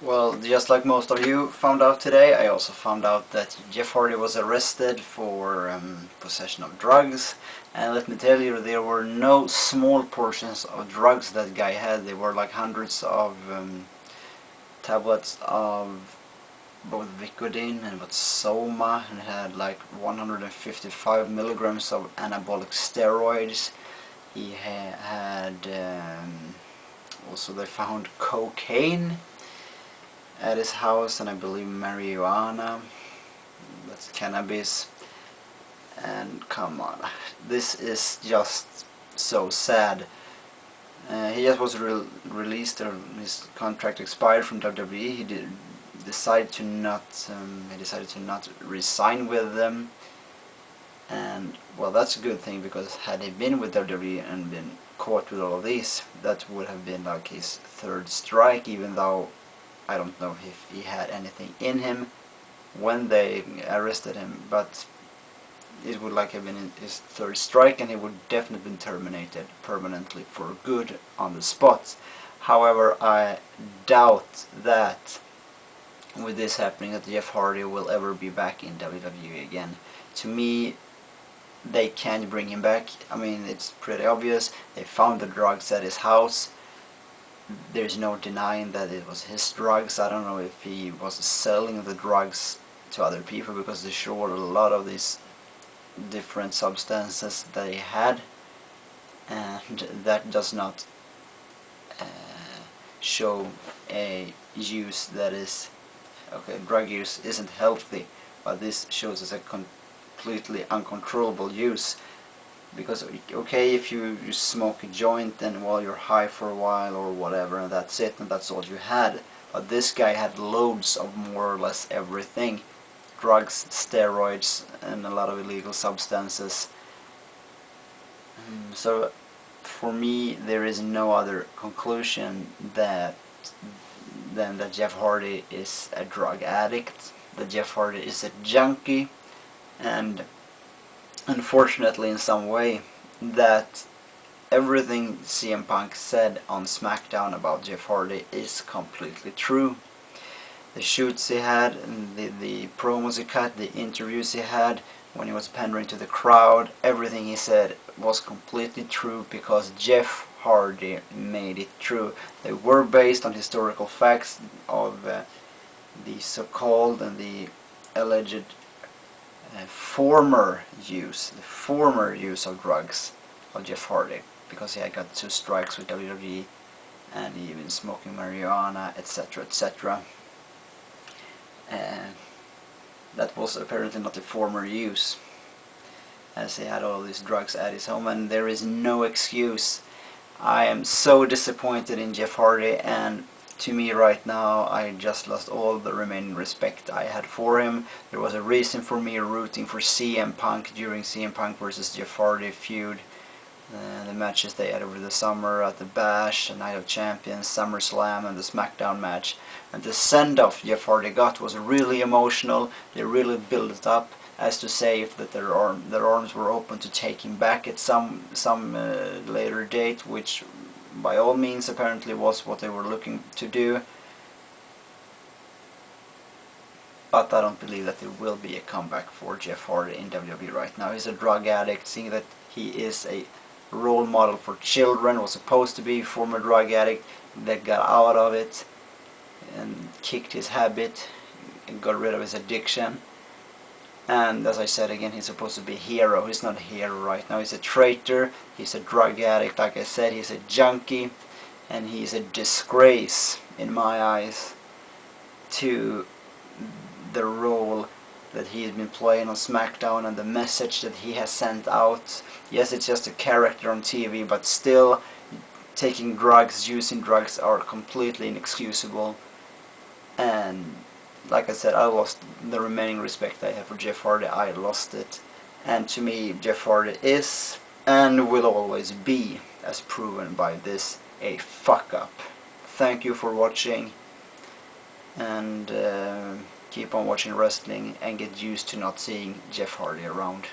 Well, just like most of you found out today, I also found out that Jeff Hardy was arrested for possession of drugs. And let me tell you, there were no small portions of drugs that guy had. They were like hundreds of tablets of both Vicodin and Soma, and it had like 155 milligrams of anabolic steroids. He had also they found cocaine at his house, and I believe marijuana, that's cannabis. And come on, this is just so sad. He just was released, or his contract expired from WWE. He decided to not resign with them, and well, that's a good thing, because had he been with WWE and been caught with all of these, that would have been like his third strike, even though I don't know if he had anything in him when they arrested him, but it would like have been his third strike, and he would definitely been terminated permanently for good on the spot. However, I doubt that with this happening that Jeff Hardy will ever be back in WWE again. To me, they can't bring him back. I mean, it's pretty obvious. They found the drugs at his house. There's no denying that it was his drugs. I don't know if he was selling the drugs to other people, because they showed a lot of these different substances that he had, and that does not show a use that is okay. Drug use isn't healthy, but this shows as a completely uncontrollable use. Because okay, if you smoke a joint and while you're high for a while or whatever, and that's it, and that's all you had, but this guy had loads of more or less everything: drugs, steroids, and a lot of illegal substances. So for me, there is no other conclusion than that Jeff Hardy is a drug addict, that Jeff Hardy is a junkie, and unfortunately in some way that everything CM Punk said on SmackDown about Jeff Hardy is completely true. The shoots he had, and the promos he cut, the interviews he had, when he was pandering to the crowd, everything he said was completely true, because Jeff Hardy made it true. They were based on historical facts of the so-called and the alleged former use of drugs of Jeff Hardy, because he had got 2 strikes with WWE, and he been smoking marijuana, etc., etc. That was apparently not a former use, as he had all these drugs at his home, and there is no excuse. I am so disappointed in Jeff Hardy, and to me right now, I just lost all the remaining respect I had for him. There was a reason for me rooting for CM Punk during CM Punk versus Jeff Hardy feud. The matches they had over the summer at the Bash, the Night of Champions, SummerSlam, and the SmackDown match. And the send-off Jeff Hardy got was really emotional. They really built it up, as to say that their arms were open to take him back at some later date, which by all means apparently was what they were looking to do. But I don't believe that there will be a comeback for Jeff Hardy in WWE right now. He's a drug addict. Seeing that he is a role model for children, was supposed to be a former drug addict that got out of it and kicked his habit and got rid of his addiction. And as I said again, he's supposed to be a hero. He's not a hero right now. He's a traitor. He's a drug addict. Like I said, he's a junkie, and he's a disgrace in my eyes to the role that he's been playing on SmackDown and the message that he has sent out. Yes, it's just a character on TV, but still, taking drugs, using drugs are completely inexcusable. And like I said, I lost the remaining respect I have for Jeff Hardy. I lost it. And to me, Jeff Hardy is and will always be, as proven by this, a fuck up. Thank you for watching, and keep on watching wrestling and get used to not seeing Jeff Hardy around.